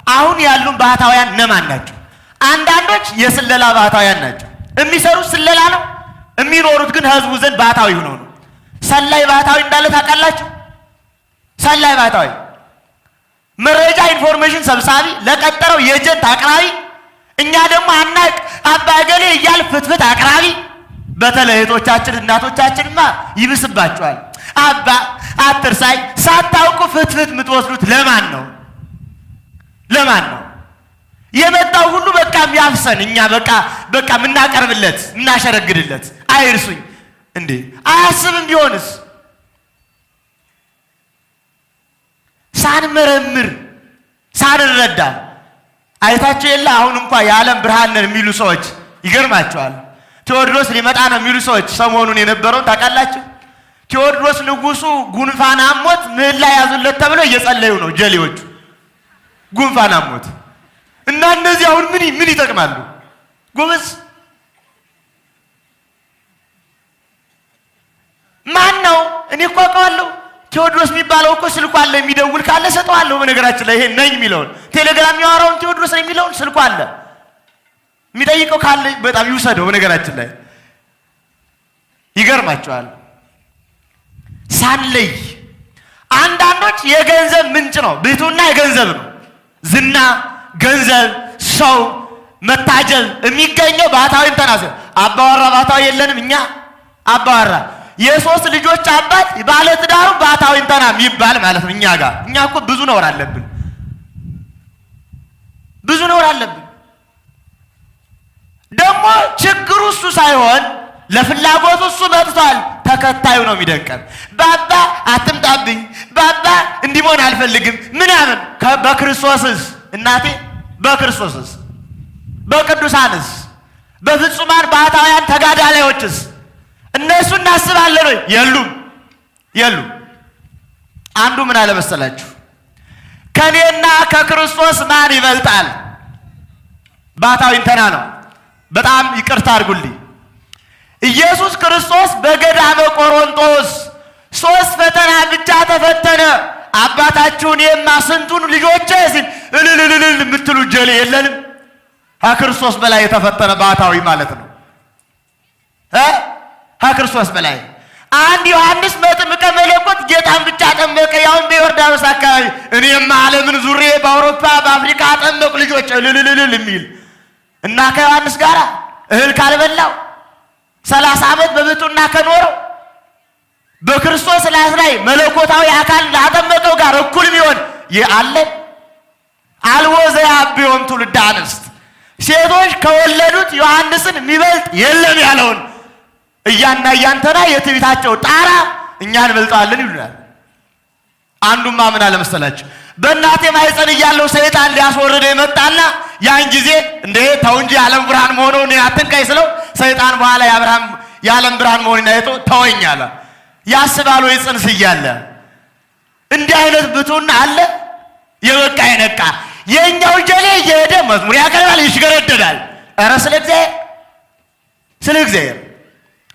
አሁን ያሉን ባህታውያን እነማን ናቸው? አንዳንዶች የስለላ ባህታውያን ናቸው። የሚሰሩት ስለላ ነው። የሚኖሩት ግን ህዝቡ ዘንድ ባህታዊ ሆነው ነው። ሰላይ ባህታዊ እንዳለ ታውቃላችሁ? ሰላይ ባህታዊ መረጃ ኢንፎርሜሽን ሰብሳቢ፣ ለቀጠረው የጀት አቅራቢ፣ እኛ ደግሞ አናቅ አባገሌ እያል ፍትፍት አቅራቢ። በተለይ እህቶቻችን እናቶቻችንማ ይብስባቸዋል። አባ አትርሳይ ሳታውቁ ፍትፍት የምትወስዱት ለማን ነው? ለማን ነው? የመጣው ሁሉ በቃ የሚያፍሰን እኛ በቃ ምናቀርብለት ምናሸረግድለት አይርሱኝ እንዴ አያስብም ቢሆንስ? ሳንመረምር ሳንረዳ አይታችሁ የለ አሁን እንኳን የዓለም ብርሃን ነን የሚሉ ሰዎች ይገርማቸዋል። ቴዎድሮስ ሊመጣ ነው የሚሉ ሰዎች ሰሞኑን የነበረውን ታውቃላችሁ? ቴዎድሮስ ንጉሱ ጉንፋን አሞት ምህላ ያዙለት ተብሎ እየጸለዩ ነው ጀሌዎቹ። ጉንፋን አሞት እና እነዚህ አሁን ምን ይጠቅማሉ? ጎበዝ ማን ነው? እኔ እኮ አውቀዋለሁ። ቴዎድሮስ የሚባለው እኮ ስልኩ አለ፣ የሚደውል ካለ ሰጠዋለሁ። በነገራችን ላይ ይሄ ነኝ የሚለውን ቴሌግራም የሚያወራውን ቴዎድሮስ ነው የሚለውን ስልኩ አለ፣ የሚጠይቀው ካለ በጣም ይውሰደው። በነገራችን ላይ ይገርማቸዋል። ሳንለይ አንዳንዶች የገንዘብ ምንጭ ነው፣ ብሕትውና የገንዘብ ነው። ዝና፣ ገንዘብ፣ ሰው መታጀብ የሚገኘው ባህታዊን ተናዘ አባወራ ባህታዊ የለንም እኛ። አባወራ የሶስት ልጆች አባት ባለ ትዳሩ ባህታዊን ተና የሚባል ማለት ነው። እኛ እኮ ብዙ ነውር አለብን፣ ብዙ ነውር አለብን። ደግሞ ችግሩ እሱ ሳይሆን ለፍላጎቱ እሱ መጥቷል። ተከታዩ ነው የሚደንቀን። ባባ አትምጣብኝ፣ ባባ እንዲሆን አልፈልግም ምናምን። በክርስቶስስ እናቴ በክርስቶስስ በቅዱሳንስ በፍጹማን ባህታውያን ተጋዳላዮችስ እነሱ እናስባለን ወይ? የሉም። አንዱ ምን አለ መሰላችሁ? ከኔና ከክርስቶስ ማን ይበልጣል? ባህታዊ እንተና ነው። በጣም ይቅርታ አድርጉልኝ። ኢየሱስ ክርስቶስ በገዳመ ቆሮንቶስ 3 ፈተና ብቻ ተፈተነ። አባታችሁን የማስንቱን ልጆቼ ሲል እልልልል የምትሉ ጀሌ የለንም። ከክርስቶስ በላይ የተፈተነ ባህታዊ ማለት ነው። ከክርስቶስ በላይ አንድ ዮሐንስ መጥምቀ መለኮት ጌታን ብቻ ጠመቀ፣ ያውን በዮርዳኖስ አካባቢ። እኔማ ዓለምን ዙሬ በአውሮፓ በአፍሪካ ጠመቁ ልጆች እልልልል የሚል እና ከዮሐንስ ጋር እህል ካልበላው 30 ዓመት በብሕትውና ከኖረው በክርስቶስ ላይ መለኮታዊ አካል ላጠመቀው ጋር እኩል ቢሆን አለ? አልቦ ዘያብዮም ትውልደ አንስት፣ ሴቶች ከወለዱት ዮሐንስን የሚበልጥ የለም ያለውን እያንተና የትዕቢታቸው ጣራ እኛን እንበልጣለን ይሉናል። አንዱማ ምን አለ መሰላችሁ? በእናቴ ማኅፀን እያለሁ ሰይጣን ሊያስወርደ የመጣና ያን ጊዜ እንደ ተው እንጂ የዓለም ብርሃን መሆኑን አትንካይ ስለው ሰይጣን በኋላ የዓለም ብርሃን መሆኑን አይቶ ተወኝ አለ። ያስባል ወይ ጽንስ እያለ እንዲህ አይነት ብሕትውና አለ? የበቃ የነቃ የኛው ጀሌ እየሄደ መዝሙር ያቀርባል፣ ይሽገረደዳል። ኧረ ስለ እግዚአብሔር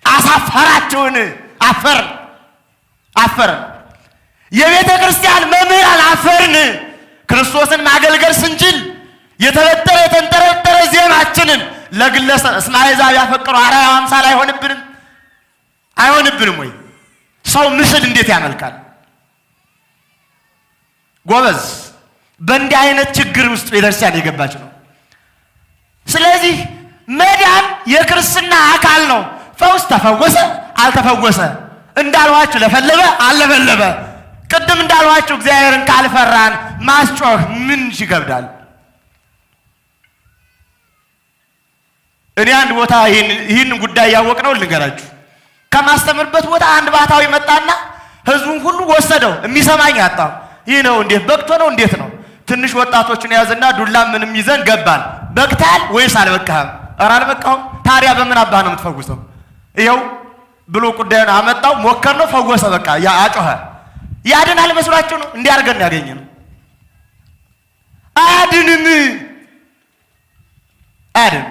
አሳፈራችሁን። አፈርን። የቤተ ክርስቲያን መምህራን አፈርን። ክርስቶስን ማገልገል ስንችል የተበጠረ የተንጠረጠረ ዜማችንን ለግለሰብ እስመ አሕዛብ ያፈቅሩ አርአያ አምሳል አይሆንብንም ወይ? ሰው ምስል እንዴት ያመልካል? ጎበዝ፣ በእንዲህ አይነት ችግር ውስጥ ቤተክርስቲያን የገባች ነው። ስለዚህ መዳን የክርስትና አካል ነው። ፈውስ ተፈወሰ አልተፈወሰ እንዳልኋችሁ ለፈለበ አልለፈለበ ቅድም እንዳልኋችሁ እግዚአብሔርን ካልፈራን ማስጮህ ምን ይከብዳል? እኔ አንድ ቦታ ይህን ጉዳይ ያወቅነው ልንገራችሁ። ከማስተምርበት ቦታ አንድ ባህታዊ መጣና ህዝቡን ሁሉ ወሰደው። የሚሰማኝ አጣ። ይህ ነው እንዴት በቅቶ ነው እንዴት ነው? ትንሽ ወጣቶችን ያዘና ዱላ ምንም ይዘን ገባን። በቅታል ወይስ አልበቃህም? ኧረ አልበቃሁም። ታዲያ በምን አባህ ነው የምትፈውሰው? ይኸው ብሎ ጉዳዩን አመጣው። ሞከርነው፣ ፈወሰ። በቃ ያ አጮኸ። ያድናል መስሏችሁ ነው? እንዲያርገን ያገኘነው አያድንም።